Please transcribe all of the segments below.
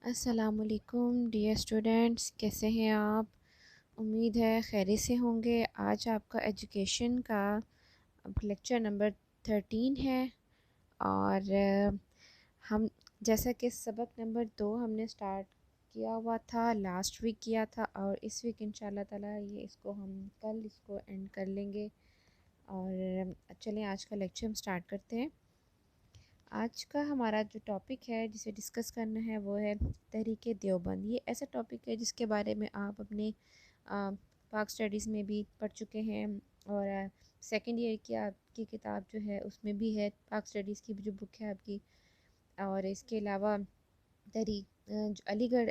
السلام علیکم dear students, کیسے ہیں آپ؟ امید ہے خیریت سے ہوں گے۔ آج آپ کا ایجوکیشن کا لیکچر نمبر 13 ہے، اور ہم جیسا کہ سبق نمبر 2 ہم نے سٹارٹ کیا ہوا تھا، لاسٹ ویک کیا تھا، اور اس ویک انشاءاللہ تعالیٰ ہم کل اس کو اینڈ کر لیں گے۔ اور چلیں آج کا لیکچر ہم سٹارٹ کرتے ہیں۔ آج کا ہمارا جو ٹاپک ہے جسے ڈسکس کرنا ہے وہ ہے تحریک دیوبند۔ یہ ایسا ٹاپک ہے جس کے بارے میں آپ اپنے پاک اسٹڈیز میں بھی پڑھ چکے ہیں، اور سیکنڈ ایئر کی آپ کی کتاب جو ہے اس میں بھی ہے، پاک اسٹڈیز کی جو بک ہے آپ کی۔ اور اس کے علاوہ تحریک علی گڑھ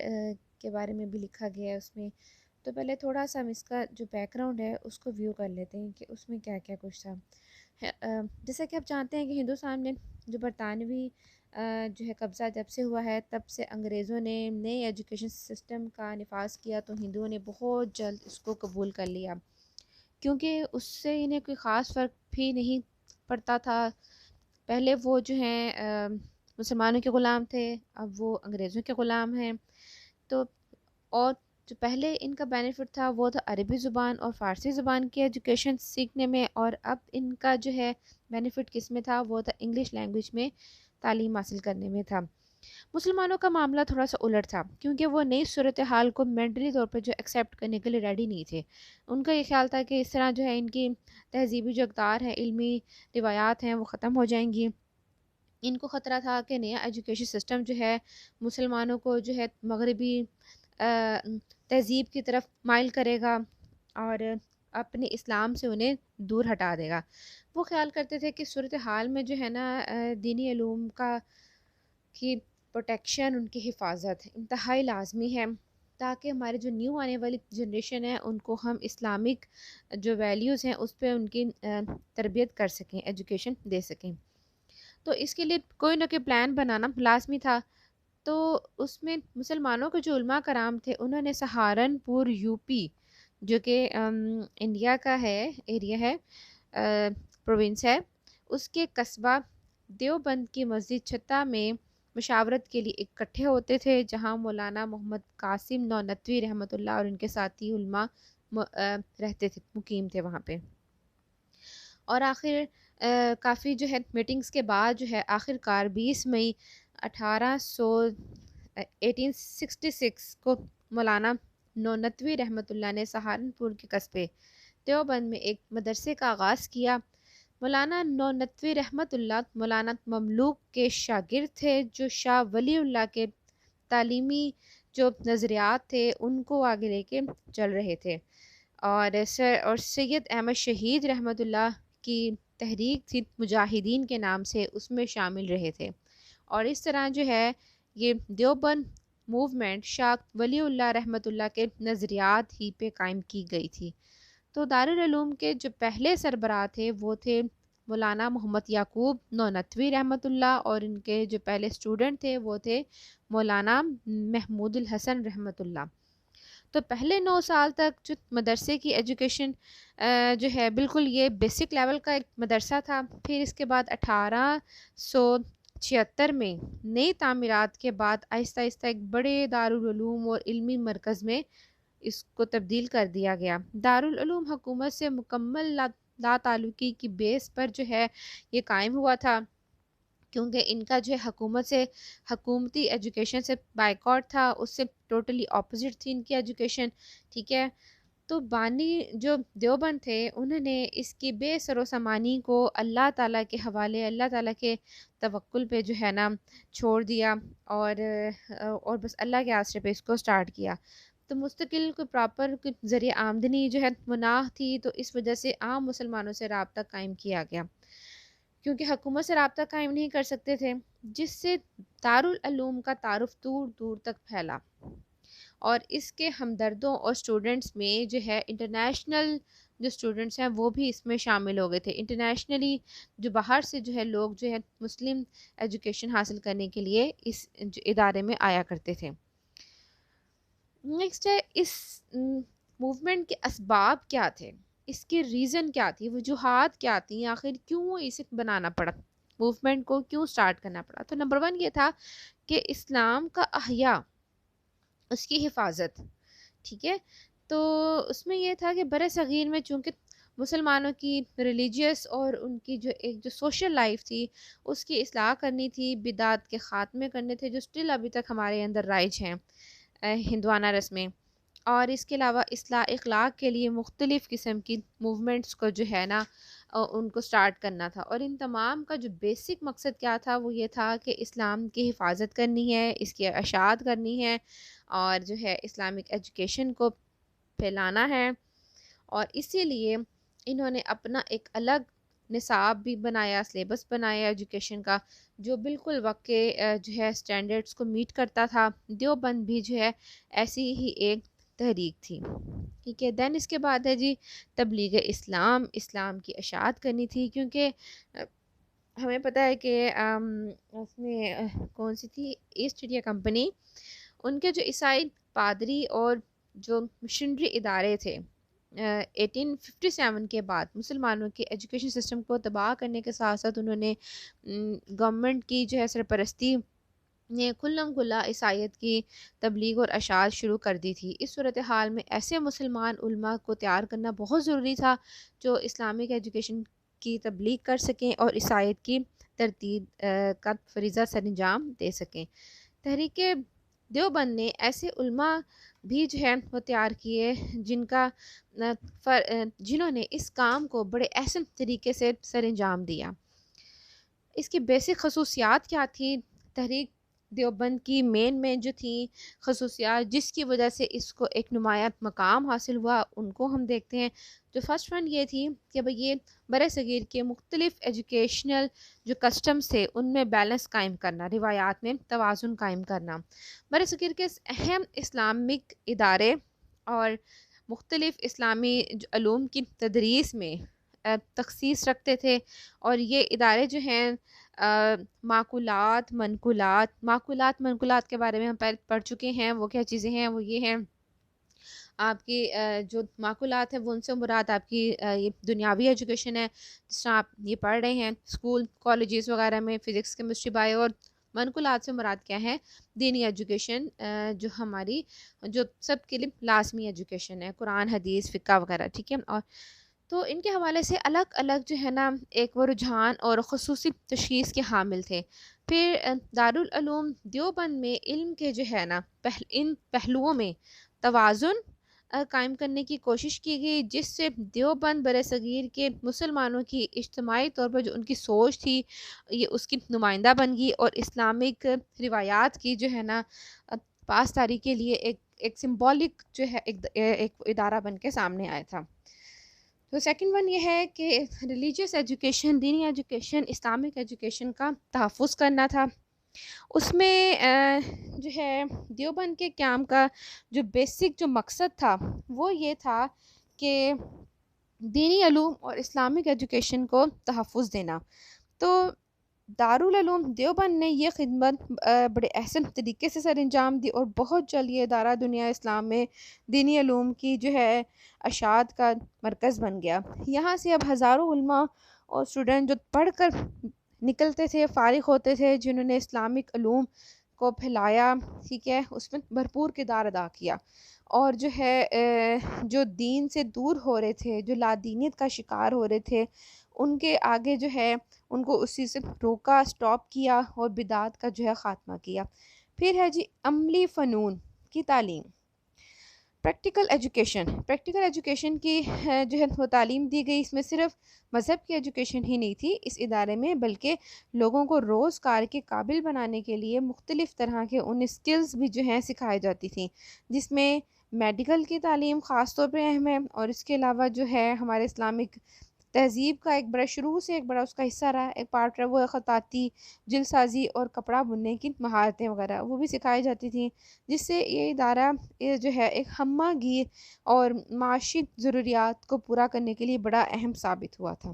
کے بارے میں بھی لکھا گیا ہے اس میں۔ تو پہلے تھوڑا سا ہم اس کا جو بیک گراؤنڈ ہے اس کو ویو کر لیتے ہیں کہ اس میں کیا کیا کچھ تھا۔ جیسا کہ آپ جانتے ہیں کہ ہندوستان میں جو برطانوی جو ہے قبضہ جب سے ہوا ہے، تب سے انگریزوں نے نئے ایجوکیشن سسٹم کا نفاذ کیا، تو ہندوؤں نے بہت جلد اس کو قبول کر لیا، کیونکہ اس سے انہیں کوئی خاص فرق بھی نہیں پڑتا تھا۔ پہلے وہ جو ہیں مسلمانوں کے غلام تھے، اب وہ انگریزوں کے غلام ہیں۔ تو اور جو پہلے ان کا بینیفٹ تھا وہ تھا عربی زبان اور فارسی زبان کی ایجوکیشن سیکھنے میں، اور اب ان کا جو ہے بینیفٹ کس میں تھا، وہ تھا انگلش لینگویج میں تعلیم حاصل کرنے میں تھا۔ مسلمانوں کا معاملہ تھوڑا سا الٹ تھا، کیونکہ وہ نئی صورتحال کو مینٹلی طور پر جو ایکسیپٹ کرنے کے لیے ریڈی نہیں تھے۔ ان کا یہ خیال تھا کہ اس طرح جو ہے ان کی تہذیبی جو اقدار ہیں، علمی روایات ہیں، وہ ختم ہو جائیں گی۔ ان کو خطرہ تھا کہ نیا ایجوکیشن سسٹم جو ہے مسلمانوں کو جو ہے مغربی تہذیب کی طرف مائل کرے گا اور اپنے اسلام سے انہیں دور ہٹا دے گا۔ وہ خیال کرتے تھے کہ صورتحال میں جو ہے نا دینی علوم کی پروٹیکشن، ان کی حفاظت انتہائی لازمی ہے، تاکہ ہمارے جو نیو آنے والی جنریشن ہے ان کو ہم اسلامک جو ویلیوز ہیں اس پہ ان کی تربیت کر سکیں، ایجوکیشن دے سکیں۔ تو اس کے لیے کوئی نہ کوئی پلان بنانا لازمی تھا۔ تو اس میں مسلمانوں کے جو علماء کرام تھے، انہوں نے سہارنپور یو پی، جو کہ انڈیا کا ہے ایریا ہے، پروونس ہے، اس کے قصبہ دیوبند کی مسجد چھتا میں مشاورت کے لیے اکٹھے ہوتے تھے، جہاں مولانا محمد قاسم نونتوی رحمۃ اللہ اور ان کے ساتھی علماء رہتے تھے، مقیم تھے وہاں پہ۔ اور آخر کافی جو ہے میٹنگز کے بعد جو ہے آخر کار 20 مئی 1866 کو مولانا نونتوی رحمۃ اللہ نے سہارنپور کے قصبے دیوبند میں ایک مدرسے کا آغاز کیا۔ مولانا نونتوی رحمۃ اللہ مولانا مملوک کے شاگرد تھے، جو شاہ ولی اللہ کے تعلیمی جو نظریات تھے ان کو آگے لے کے چل رہے تھے، اور سید احمد شہید رحمۃ اللہ کی تحریک تھی مجاہدین کے نام سے، اس میں شامل رہے تھے۔ اور اس طرح جو ہے یہ دیوبند موومنٹ شاہ ولی اللہ رحمۃ اللہ کے نظریات ہی پہ قائم کی گئی تھی۔ تو دارالعلوم کے جو پہلے سربراہ تھے وہ تھے مولانا محمد یعقوب نونتوی رحمۃ اللہ، اور ان کے جو پہلے اسٹوڈنٹ تھے وہ تھے مولانا محمود الحسن رحمۃ اللہ۔ تو پہلے 9 سال تک جو مدرسے کی ایجوکیشن جو ہے بالکل یہ بیسک لیول کا ایک مدرسہ تھا۔ پھر اس کے بعد 1876 میں نئی تعمیرات کے بعد آہستہ آہستہ ایک بڑے دارالعلوم اور علمی مرکز میں اس کو تبدیل کر دیا گیا۔ دارالعلوم حکومت سے مکمل لا تعلقی کی بیس پر جو ہے یہ قائم ہوا تھا، کیونکہ ان کا جو ہے حکومت سے حکومتی ایجوکیشن سے بائیکاٹ تھا، اس سے ٹوٹلی اپوزٹ تھی ان کی ایجوکیشن، ٹھیک ہے۔ تو بانی جو دیوبند تھے انہوں نے اس کی بے سر و سامانی کو اللہ تعالیٰ کے حوالے، اللہ تعالیٰ کے توکل پہ جو ہے نا چھوڑ دیا، اور بس اللہ کے آسرے پہ اس کو سٹارٹ کیا۔ تو مستقل کوئی پراپر ذریعہ آمدنی جو ہے مناح تھی، تو اس وجہ سے عام مسلمانوں سے رابطہ قائم کیا گیا، کیونکہ حکومت سے رابطہ قائم نہیں کر سکتے تھے، جس سے دارالعلوم کا تعارف دور دور تک پھیلا، اور اس کے ہمدردوں اور اسٹوڈنٹس میں جو ہے انٹرنیشنل جو اسٹوڈنٹس ہیں وہ بھی اس میں شامل ہو گئے تھے۔ انٹرنیشنلی جو باہر سے جو ہے لوگ جو ہے مسلم ایجوکیشن حاصل کرنے کے لیے اس ادارے میں آیا کرتے تھے۔ نیکسٹ ہے اس موومنٹ کے اسباب کیا تھے، اس کی ریزن کیا تھی، وجوہات کیا تھیں، آخر کیوں اسے بنانا پڑا، موومنٹ کو کیوں سٹارٹ کرنا پڑا۔ تو نمبر 1 یہ تھا کہ اسلام کا احیاء اس کی حفاظت، ٹھیک ہے۔ تو اس میں یہ تھا کہ بر صغیر میں چونکہ مسلمانوں کی ریلیجیس اور ان کی جو ایک جو سوشل لائف تھی اس کی اصلاح کرنی تھی، بدعت کے خاتمے کرنے تھے جو اسٹل ابھی تک ہمارے اندر رائج ہیں ہندوانہ رسمیں، اور اس کے علاوہ اصلاح اخلاق کے لیے مختلف قسم کی موومنٹس کو جو ہے نا ان کو سٹارٹ کرنا تھا، اور ان تمام کا جو بیسک مقصد کیا تھا وہ یہ تھا کہ اسلام کی حفاظت کرنی ہے، اس کی اشاعت کرنی ہے، اور جو ہے اسلامک ایجوکیشن کو پھیلانا ہے۔ اور اسی لیے انہوں نے اپنا ایک الگ نصاب بھی بنایا، سلیبس بنایا ایجوکیشن کا جو بالکل وقت کے جو ہے اسٹینڈرڈس کو میٹ کرتا تھا۔ دیوبند بھی جو ہے ایسی ہی ایک تحریک تھی، ٹھیک ہے۔ دین اس کے بعد ہے جی تبلیغ اسلام، اسلام کی اشاعت کرنی تھی، کیونکہ ہمیں پتہ ہے کہ اس میں کون سی تھی ایسٹ انڈیا کمپنی، ان کے جو عیسائی پادری اور جو مشنری ادارے تھے 1857 کے بعد مسلمانوں کے ایجوکیشن سسٹم کو تباہ کرنے کے ساتھ ساتھ انہوں نے گورنمنٹ کی جو ہے سرپرستی نے کھلم کھلا عیسائیت کی تبلیغ اور اشاعت شروع کر دی تھی۔ اس صورتحال میں ایسے مسلمان علماء کو تیار کرنا بہت ضروری تھا جو اسلامک ایجوکیشن کی تبلیغ کر سکیں اور عیسائیت کی ترتیب کا فریضہ سر انجام دے سکیں۔ تحریک دیوبند نے ایسے علماء بھی جو ہے وہ تیار کیے جنہوں نے اس کام کو بڑے احسن طریقے سے سر انجام دیا۔ اس کی بیسک خصوصیات کیا تھی؟ تحریک دیوبند کی مین جو تھی خصوصیات جس کی وجہ سے اس کو ایک نمایاں مقام حاصل ہوا، ان کو ہم دیکھتے ہیں۔ جو فرسٹ ون یہ تھی کہ بھئی یہ برِ صغیر کے مختلف ایجوکیشنل جو کسٹمز تھے ان میں بیلنس قائم کرنا، روایات میں توازن قائم کرنا۔ برِ صغیر کے اہم اسلامک ادارے اور مختلف اسلامی علوم کی تدریس میں تخصیص رکھتے تھے، اور یہ ادارے جو ہیں معقولات کے بارے میں ہم پہلے پڑھ چکے ہیں۔ وہ کیا چیزیں ہیں؟ وہ یہ ہیں آپ کی جو معقولات ہیں وہ ان سے مراد آپ کی یہ دنیاوی ایجوکیشن ہے، جس طرح آپ یہ پڑھ رہے ہیں اسکول کالجز وغیرہ میں فزکس کیمسٹری بایو، اور منقولات سے مراد کیا ہے؟ دینی ایجوکیشن جو ہماری جو سب کے لیے لازمی ایجوکیشن ہے، قرآن حدیث فقہ وغیرہ، ٹھیک ہے۔ اور تو ان کے حوالے سے الگ الگ جو ہے نا ایک وہ رجحان اور خصوصی تشخیص کے حامل تھے۔ پھر دارالعلوم دیوبند میں علم کے جو ہے نا ان پہلوؤں میں توازن قائم کرنے کی کوشش کی گئی، جس سے دیوبند برِ صغیر کے مسلمانوں کی اجتماعی طور پر جو ان کی سوچ تھی یہ اس کی نمائندہ بن گئی، اور اسلامک روایات کی جو ہے نا پاسداری کے لیے ایک سمبولک جو ہے ایک ادارہ بن کے سامنے آیا تھا۔ تو سیکنڈ ون یہ ہے کہ ریلیجیس ایجوکیشن، دینی ایجوکیشن، اسلامک ایجوکیشن کا تحفظ کرنا تھا۔ اس میں جو ہے دیوبند کے قیام کا جو بیسک جو مقصد تھا وہ یہ تھا کہ دینی علوم اور اسلامک ایجوکیشن کو تحفظ دینا۔ تو دارالعلوم دیوبند نے یہ خدمت بڑے احسن طریقے سے سر انجام دی، اور بہت جلد یہ ادارہ دنیا اسلام میں دینی علوم کی جو ہے اشاعت کا مرکز بن گیا۔ یہاں سے اب ہزاروں علماء اور اسٹوڈنٹ جو پڑھ کر نکلتے تھے، فارغ ہوتے تھے، جنہوں نے اسلامک علوم کو پھیلایا، ٹھیک ہے، اس میں بھرپور کردار ادا کیا، اور جو ہے جو دین سے دور ہو رہے تھے، جو لادینیت کا شکار ہو رہے تھے، ان کے آگے جو ہے ان کو اسی سے روکا، سٹاپ کیا، اور بدعت کا جو ہے خاتمہ کیا۔ پھر ہے جی عملی فنون کی تعلیم، پریکٹیکل ایجوکیشن کی جو ہے وہ تعلیم دی گئی۔ اس میں صرف مذہب کی ایجوکیشن ہی نہیں تھی اس ادارے میں، بلکہ لوگوں کو روزگار کے قابل بنانے کے لیے مختلف طرح کے ان اسکلز بھی جو ہیں سکھائی جاتی تھیں، جس میں میڈیکل کی تعلیم خاص طور پہ اہم ہے، اور اس کے علاوہ جو ہے ہمارے اسلامک تہذیب کا ایک بڑا شروع سے ایک بڑا اس کا حصہ رہا، ایک پارٹ رہا، وہ خطاطی، جلد سازی اور کپڑا بننے کی مہارتیں وغیرہ وہ بھی سکھائی جاتی تھیں، جس سے یہ ادارہ یہ جو ہے ایک ہمہ گیر اور معاشی ضروریات کو پورا کرنے کے لیے بڑا اہم ثابت ہوا تھا۔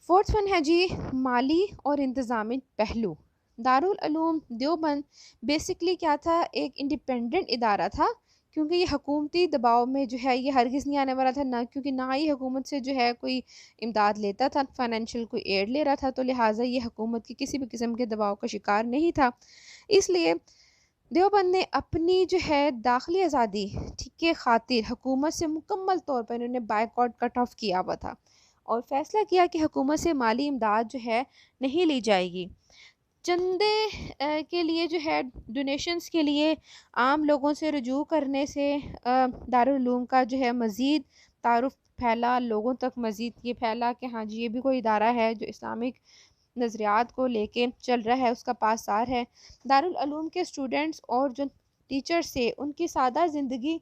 فورتھ ون ہے جی مالی اور انتظامی پہلو۔ دارالعلوم دیوبند بیسکلی کیا تھا؟ ایک انڈیپینڈنٹ ادارہ تھا، کیونکہ یہ حکومتی دباؤ میں جو ہے یہ ہرگز نہیں آنے والا تھا، نہ کیونکہ نہ ہی حکومت سے جو ہے کوئی امداد لیتا تھا، فائنینشیل کوئی ایڈ لے رہا تھا، تو لہٰذا یہ حکومت کی کسی بھی قسم کے دباؤ کا شکار نہیں تھا۔ اس لیے دیوبند نے اپنی جو ہے داخلی آزادی ٹھیک کے خاطر حکومت سے مکمل طور پر انہوں نے بائیکاٹ کٹ آف کیا ہوا تھا اور فیصلہ کیا کہ حکومت سے مالی امداد جو ہے نہیں لی جائے گی. چندے کے لیے جو ہے ڈونیشنز کے لیے عام لوگوں سے رجوع کرنے سے دارالعلوم کا جو ہے مزید تعارف پھیلا، لوگوں تک مزید یہ پھیلا کہ ہاں جی یہ بھی کوئی ادارہ ہے جو اسلامک نظریات کو لے کے چل رہا ہے، اس کا پاسدار ہے. دارالعلوم کے اسٹوڈنٹس اور جو ٹیچرز تھے ان کی سادہ زندگی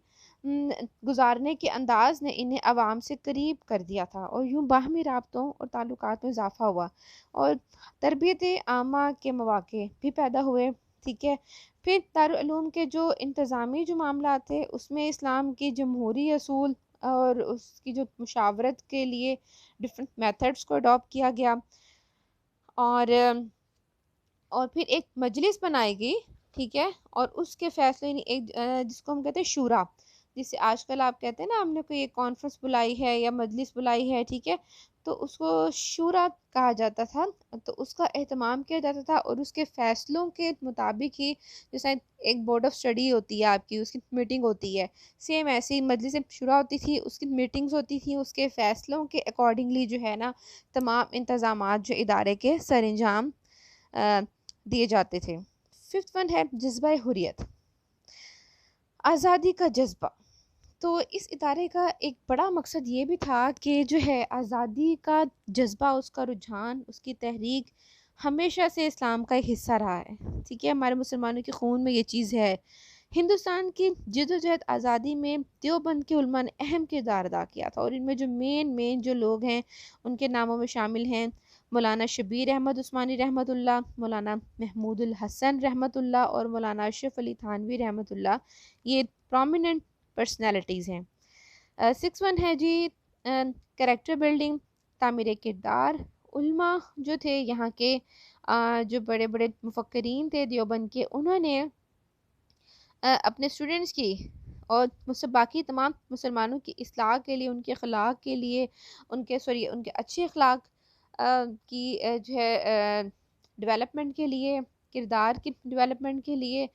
گزارنے کے انداز نے انہیں عوام سے قریب کر دیا تھا اور یوں باہمی رابطوں اور تعلقات میں اضافہ ہوا اور تربیت عامہ کے مواقع بھی پیدا ہوئے. ٹھیک ہے، پھر دارالعلوم کے جو انتظامی جو معاملات تھے اس میں اسلام کی جمہوری اصول اور اس کی جو مشاورت کے لیے ڈفرینٹ میتھڈس کو اڈاپٹ کیا گیا اور پھر ایک مجلس بنائی گئی. ٹھیک ہے، اور اس کے فیصلے ایک جس کو ہم کہتے ہیں شورا، جسے آج کل آپ کہتے ہیں نا ہم نے کوئی ایک کانفرنس بلائی ہے یا مجلس بلائی ہے. ٹھیک ہے، تو اس کو شورا کہا جاتا تھا، تو اس کا اہتمام کیا جاتا تھا اور اس کے فیصلوں کے مطابق ہی جیسے ایک بورڈ آف اسٹڈی ہوتی ہے آپ کی، اس کی میٹنگ ہوتی ہے، سیم ایسے ہی مجلس شورا ہوتی تھی، اس کی میٹنگز ہوتی تھیں، اس کے فیصلوں کے اکارڈنگلی جو ہے نا تمام انتظامات جو ادارے کے سر انجام دیے جاتے تھے. ففتھ ون ہے جذبہ حریت، آزادی کا جذبہ. تو اس ادارے کا ایک بڑا مقصد یہ بھی تھا کہ جو ہے آزادی کا جذبہ، اس کا رجحان، اس کی تحریک ہمیشہ سے اسلام کا ایک حصہ رہا ہے. ٹھیک ہے، ہمارے مسلمانوں کے خون میں یہ چیز ہے. ہندوستان کی جدوجہد آزادی میں دیوبند کے علماء نے اہم کردار ادا کیا تھا اور ان میں جو مین جو لوگ ہیں ان کے ناموں میں شامل ہیں مولانا شبیر احمد عثمانی رحمۃ اللہ، مولانا محمود الحسن رحمۃ اللہ اور مولانا اشرف علی تھانوی رحمۃ اللہ. یہ پرومیننٹ پرسنالٹیز ہیں. 6 ہے جی کریکٹر بلڈنگ، تعمیر کردار. علماء جو تھے یہاں کے جو بڑے بڑے مفکرین تھے دیوبند کے، انہوں نے اپنے اسٹوڈنٹس کی اور باقی تمام مسلمانوں کی اصلاح کے لیے، ان کے اخلاق کے لیے، ان کے اچھے اخلاق کی جو ہے ڈیولپمنٹ کے لیے، کردار کی ڈیولپمنٹ کے لیے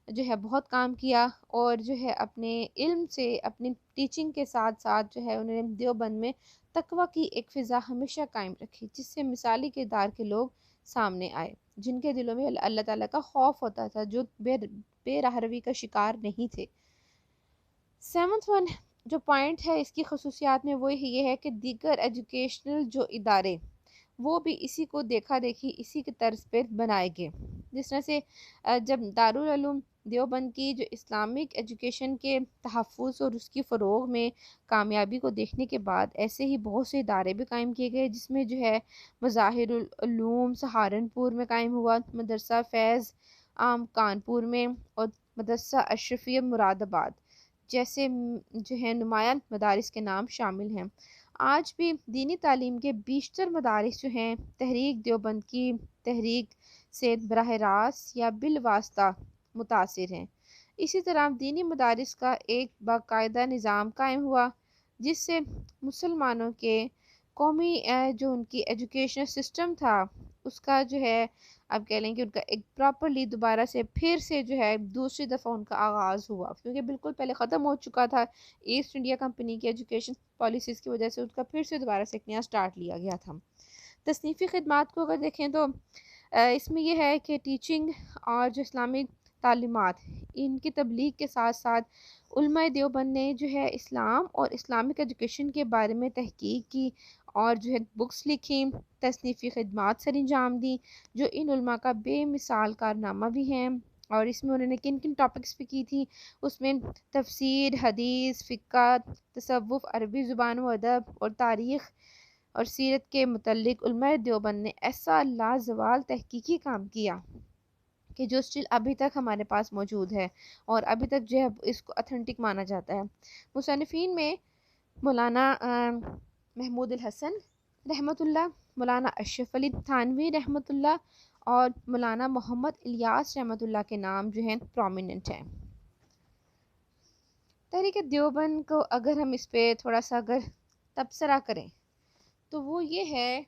جو ہے بہت کام کیا اور جو ہے اپنے علم سے، اپنی ٹیچنگ کے ساتھ ساتھ جو ہے انہوں نے دیوبند میں تقویٰ کی ایک فضا ہمیشہ قائم رکھی، جس سے مثالی کردار کے لوگ سامنے آئے جن کے دلوں میں اللہ تعالیٰ کا خوف ہوتا تھا، جو بے راہ روی کا شکار نہیں تھے. 7 جو پوائنٹ ہے اس کی خصوصیات میں وہ یہ ہے کہ دیگر ایجوکیشنل جو ادارے وہ بھی اسی کو دیکھا دیکھی اسی کے طرز پہ بنائے گئے. جس طرح سے جب دارالعلوم دیوبند کی جو اسلامک ایجوکیشن کے تحفظ اور اس کی فروغ میں کامیابی کو دیکھنے کے بعد ایسے ہی بہت سے ادارے بھی قائم کیے گئے، جس میں جو ہے مظاہر العلوم سہارنپور میں قائم ہوا، مدرسہ فیض عام کانپور میں اور مدرسہ اشرفیہ مراد آباد جیسے جو ہے نمایاں مدارس کے نام شامل ہیں. آج بھی دینی تعلیم کے بیشتر مدارس جو ہیں تحریک دیوبند کی تحریک سے براہ راست یا بالواسطہ متاثر ہیں. اسی طرح دینی مدارس کا ایک باقاعدہ نظام قائم ہوا جس سے مسلمانوں کے قومی جو ان کی ایجوکیشن سسٹم تھا اس کا جو ہے آپ کہہ لیں کہ ان کا ایک پراپرلی دوبارہ سے پھر سے جو ہے دوسری دفعہ ان کا آغاز ہوا، کیونکہ بالکل پہلے ختم ہو چکا تھا ایسٹ انڈیا کمپنی کی ایجوکیشن پالیسیز کی وجہ سے، اس کا پھر سے دوبارہ سے ایک نیا سٹارٹ لیا گیا تھا. تصنیفی خدمات کو اگر دیکھیں تو اس میں یہ ہے کہ ٹیچنگ اور جو اسلامک تعلیمات ان کی تبلیغ کے ساتھ ساتھ علماء دیوبند نے جو ہے اسلام اور اسلامک ایجوکیشن کے بارے میں تحقیق کی اور جو ہے بکس لکھی، تصنیفی خدمات سر انجام دی جو ان علماء کا بے مثال کارنامہ بھی ہیں. اور اس میں انہوں نے کن کن ٹاپکس پہ کی تھی، اس میں تفسیر، حدیث، فقہ، تصوف، عربی زبان و ادب اور تاریخ اور سیرت کے متعلق علماء دیوبند نے ایسا لازوال تحقیقی کام کیا کہ جو اسٹل ابھی تک ہمارے پاس موجود ہے اور ابھی تک جو ہے اس کو اتھینٹک مانا جاتا ہے. مصنفین میں مولانا محمود الحسن رحمۃ اللہ، مولانا اشرف علی تھانوی رحمۃ اللہ اور مولانا محمد الیاس رحمۃ اللہ کے نام جو ہیں پرومیننٹ ہیں. تحریک دیوبند کو اگر ہم اس پہ تھوڑا سا اگر تبصرہ کریں تو وہ یہ ہے،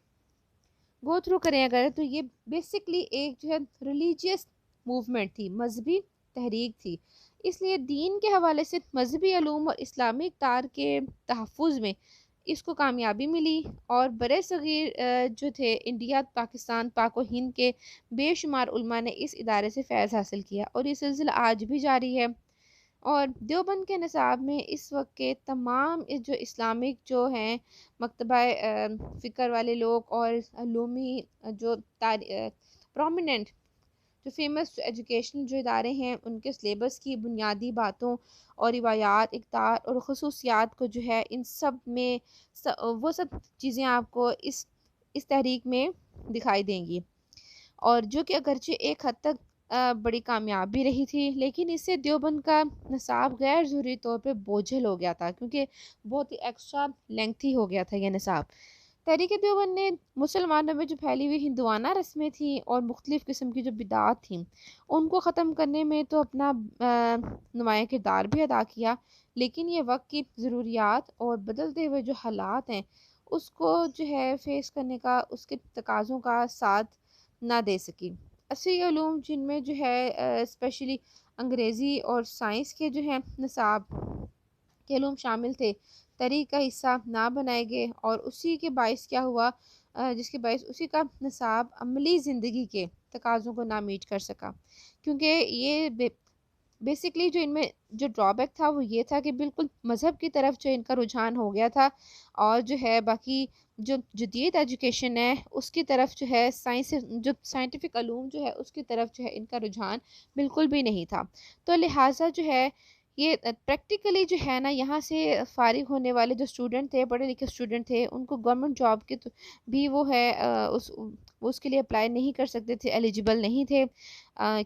گو تھرو کریں اگر، تو یہ بیسکلی ایک جو ہے ریلیجیس موومنٹ تھی، مذہبی تحریک تھی، اس لیے دین کے حوالے سے مذہبی علوم اور اسلامی اقدار کے تحفظ میں اس کو کامیابی ملی، اور برِ صغیر جو تھے انڈیا، پاکستان، پاک و ہند کے بے شمار علماء نے اس ادارے سے فیض حاصل کیا، اور یہ سلسلہ آج بھی جاری ہے۔ اور دیوبند کے نصاب میں اس وقت کے تمام جو اسلامک جو ہیں مکتبہ فکر والے لوگ اور علومی جو پرومیننٹ جو فیمس ایجوکیشن جو ادارے ہیں، ان کے سلیبس کی بنیادی باتوں اور روایات، اقدار اور خصوصیات کو جو ہے ان سب میں وہ سب چیزیں آپ کو اس تحریک میں دکھائی دیں گی، اور جو کہ اگرچہ ایک حد تک بڑی کامیاب بھی رہی تھی، لیکن اس سے دیوبند کا نصاب غیر ضروری طور پہ بوجھل ہو گیا تھا، کیونکہ بہت ہی ایکسٹرا لینتھی ہو گیا تھا یہ نصاب۔ تحریک دیوبند نے مسلمانوں میں جو پھیلی ہوئی ہندوانہ رسمیں تھیں اور مختلف قسم کی جو بدعات تھیں ان کو ختم کرنے میں تو اپنا نمایاں کردار بھی ادا کیا، لیکن یہ وقت کی ضروریات اور بدلتے ہوئے جو حالات ہیں اس کو جو ہے فیس کرنے کا، اس کے تقاضوں کا ساتھ نہ دے سکی۔ عصری علوم جن میں جو ہے اسپیشلی انگریزی اور سائنس کے جو ہیں نصاب کے علوم شامل تھے، تحریک کا حصہ نہ بنائے گئے، اور اسی کے باعث کیا ہوا، جس کے باعث اسی کا نصاب عملی زندگی کے تقاضوں کو نہ میٹ کر سکا، کیونکہ یہ بیسکلی جو ان میں جو ڈرا بیک تھا وہ یہ تھا کہ بالکل مذہب کی طرف جو ان کا رجحان ہو گیا تھا، اور جو ہے باقی جو جدید ایجوکیشن ہے اس کی طرف جو ہے جو سائنٹیفک علوم جو ہے اس کی طرف جو ہے ان کا رجحان بالکل بھی نہیں تھا۔ تو لہٰذا جو ہے یہ پریکٹیکلی جو ہے نا، یہاں سے فارغ ہونے والے جو اسٹوڈنٹ تھے، پڑھے لکھے اسٹوڈنٹ تھے، ان کو گورنمنٹ جاب کے بھی وہ ہے اس کے لیے اپلائی نہیں کر سکتے تھے، ایلیجیبل نہیں تھے۔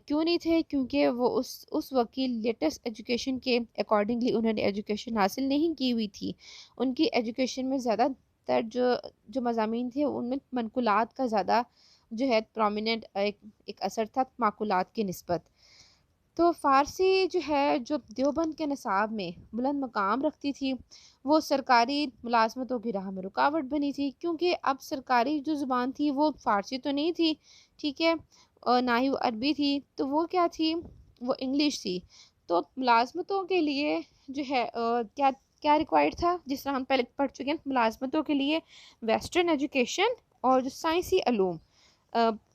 کیوں نہیں تھے؟ کیونکہ وہ اس وقت کی لیٹسٹ ایجوکیشن کے اکارڈنگلی انہوں نے ایجوکیشن حاصل نہیں کی ہوئی تھی۔ ان کی ایجوکیشن میں زیادہ تر جو مضامین تھے ان میں منقولات کا زیادہ جو ہے پرومیننٹ ایک اثر تھا معقولات کی نسبت۔ تو فارسی جو ہے جو دیوبند کے نصاب میں بلند مقام رکھتی تھی، وہ سرکاری ملازمتوں کی راہ میں رکاوٹ بنی تھی، کیونکہ اب سرکاری جو زبان تھی وہ فارسی تو نہیں تھی، ٹھیک ہے، اور نہ ہی وہ عربی تھی، تو وہ کیا تھی، وہ انگلش تھی۔ تو ملازمتوں کے لیے جو ہے کیا کیا ریکوائرڈ تھا، جس طرح ہم پہلے پڑھ چکے ہیں، ملازمتوں کے لیے ویسٹرن ایجوکیشن اور جو سائنسی علوم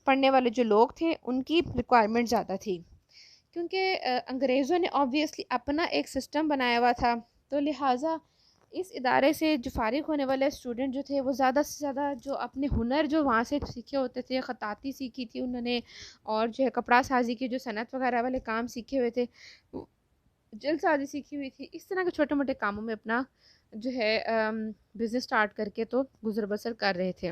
پڑھنے والے جو لوگ تھے ان کی ریکوائرمنٹ زیادہ تھی، کیونکہ انگریزوں نے آبویسلی اپنا ایک سسٹم بنایا ہوا تھا، تو لہٰذا اس ادارے سے جو فارغ ہونے والے اسٹوڈنٹ جو تھے وہ زیادہ سے زیادہ جو اپنے ہنر جو وہاں سے سیکھے ہوتے تھے، خطاطی سیکھی تھی انہوں نے، اور جو ہے کپڑا سازی کی جو صنعت وغیرہ والے کام سیکھے ہوئے تھے، جلد سازی سیکھی ہوئی تھی، اس طرح کے چھوٹے موٹے کاموں میں اپنا جو ہے بزنس سٹارٹ کر کے تو گزر بسر کر رہے تھے۔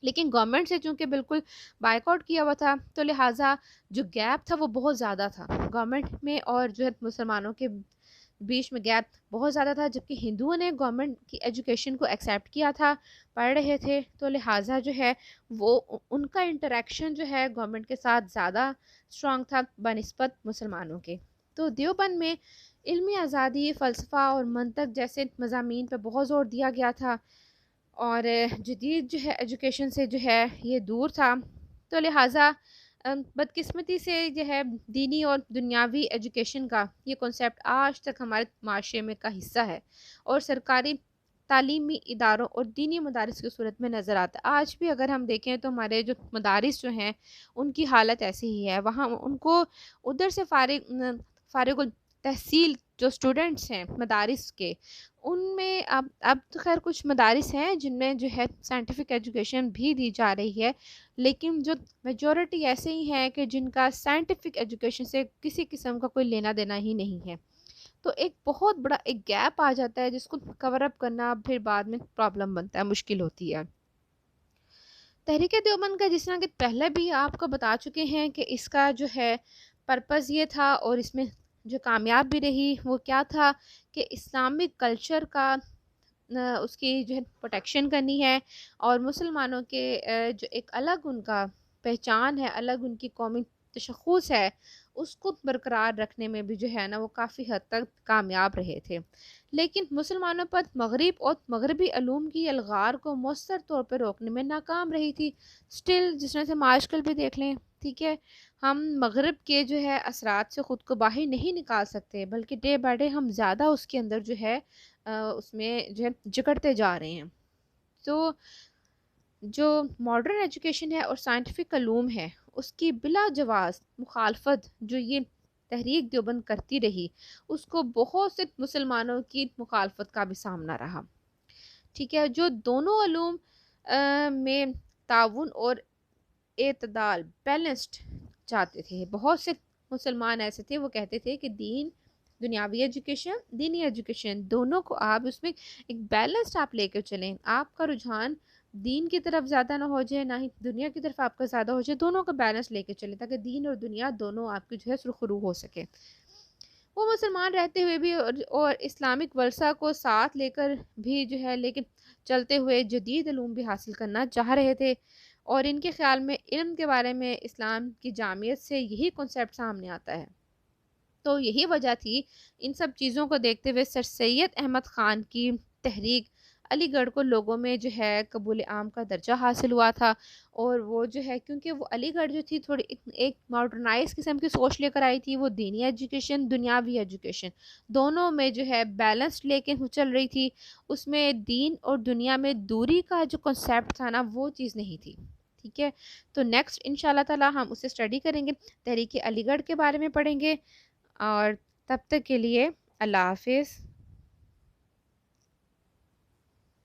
لیکن گورنمنٹ سے چونکہ بالکل بائک آؤٹ کیا ہوا تھا، تو لہٰذا جو گیپ تھا وہ بہت زیادہ تھا گورنمنٹ میں اور جو ہے مسلمانوں کے بیچ میں، گیپ بہت زیادہ تھا، جبکہ ہندوؤں نے گورنمنٹ کی ایجوکیشن کو ایکسیپٹ کیا تھا، پڑھ رہے تھے، تو لہٰذا جو ہے وہ ان کا انٹریکشن جو ہے گورنمنٹ کے ساتھ زیادہ اسٹرانگ تھا بنسبت مسلمانوں کے۔ تو دیوبند میں علمی آزادی، فلسفہ اور منطق جیسے مضامین پہ بہت زور دیا گیا تھا، اور جدید جو ہے ایجوکیشن سے جو ہے یہ دور تھا، تو لہٰذا بدقسمتی سے جو ہے دینی اور دنیاوی ایجوکیشن کا یہ کنسیپٹ آج تک ہمارے معاشرے میں کا حصہ ہے، اور سرکاری تعلیمی اداروں اور دینی مدارس کی صورت میں نظر آتا ہے۔ آج بھی اگر ہم دیکھیں تو ہمارے جو مدارس جو ہیں ان کی حالت ایسی ہی ہے، وہاں ان کو ادھر سے فارغ التحصیل جو اسٹوڈنٹس ہیں مدارس کے، ان میں اب تو خیر کچھ مدارس ہیں جن میں جو ہے سائنٹیفک ایجوکیشن بھی دی جا رہی ہے، لیکن جو میجورٹی ایسے ہی ہیں کہ جن کا سائنٹیفک ایجوکیشن سے کسی قسم کا کوئی لینا دینا ہی نہیں ہے، تو ایک بہت بڑا ایک گیپ آ جاتا ہے جس کو کور اپ کرنا پھر بعد میں پرابلم بنتا ہے، مشکل ہوتی ہے۔ تحریک دیوبند کا جس طرح کہ پہلے بھی آپ کو بتا چکے ہیں کہ اس کا جو ہے پرپز یہ تھا، اور اس میں جو کامیاب بھی رہی وہ کیا تھا کہ اسلامک کلچر کا اس کی جو ہے پروٹیکشن کرنی ہے، اور مسلمانوں کے جو ایک الگ ان کا پہچان ہے، الگ ان کی قومی تشخص ہے، اس کو برقرار رکھنے میں بھی جو ہے نا وہ کافی حد تک کامیاب رہے تھے، لیکن مسلمانوں پر مغرب اور مغربی علوم کی الغار کو مؤثر طور پہ روکنے میں ناکام رہی تھی۔ سٹل جس نے سے آج کل بھی دیکھ لیں، ٹھیک ہے، ہم مغرب کے جو ہے اثرات سے خود کو باہر نہیں نکال سکتے، بلکہ ڈے بائی ڈے ہم زیادہ اس کے اندر جو ہے اس میں جو ہے جکڑتے جا رہے ہیں۔ تو جو ماڈرن ایجوکیشن ہے اور سائنٹیفک علوم ہے، اس کی بلا جواز مخالفت جو یہ تحریک دیوبند کرتی رہی، اس کو بہت سے مسلمانوں کی مخالفت کا بھی سامنا رہا، ٹھیک ہے، جو دونوں علوم میں تعاون اور اعتدال بیلنسڈ چاہتے تھے۔ بہت سے مسلمان ایسے تھے وہ کہتے تھے کہ دنیاوی ایجوکیشن، دینی ایجوکیشن دونوں کو آپ اس میں ایک بیلنسڈ آپ لے کر چلیں، آپ کا رجحان دین کی طرف زیادہ نہ ہو جائے نہ ہی دنیا کی طرف آپ کا زیادہ ہو جائے، دونوں کا بیلنس لے کے چلیں تاکہ دین اور دنیا دونوں آپ کی جو ہے سرخرو ہو سکے۔ وہ مسلمان رہتے ہوئے بھی اور اسلامک ورثہ کو ساتھ لے کر بھی جو ہے لیکن چلتے ہوئے جدید علوم بھی حاصل کرنا چاہ رہے تھے، اور ان کے خیال میں علم کے بارے میں اسلام کی جامعیت سے یہی کنسیپٹ سامنے آتا ہے۔ تو یہی وجہ تھی ان سب چیزوں کو دیکھتے ہوئے سر سید احمد خان کی تحریک علی گڑھ کو لوگوں میں جو ہے قبول عام کا درجہ حاصل ہوا تھا، اور وہ جو ہے کیونکہ وہ علی گڑھ جو تھی تھوڑی ایک ماڈرنائز قسم کی سوچ لے کر آئی تھی، وہ دینی ایجوکیشن دنیاوی ایجوکیشن دونوں میں جو ہے بیلنس لے کے چل رہی تھی، اس میں دین اور دنیا میں دوری کا جو کنسیپٹ تھا نا وہ چیز نہیں تھی، ٹھیک ہے۔ تو نیکسٹ انشاءاللہ تعالی ہم اسے اسٹڈی کریں گے، تحریک علی گڑھ کے بارے میں پڑھیں گے، اور تب تک کے لیے اللہ حافظ۔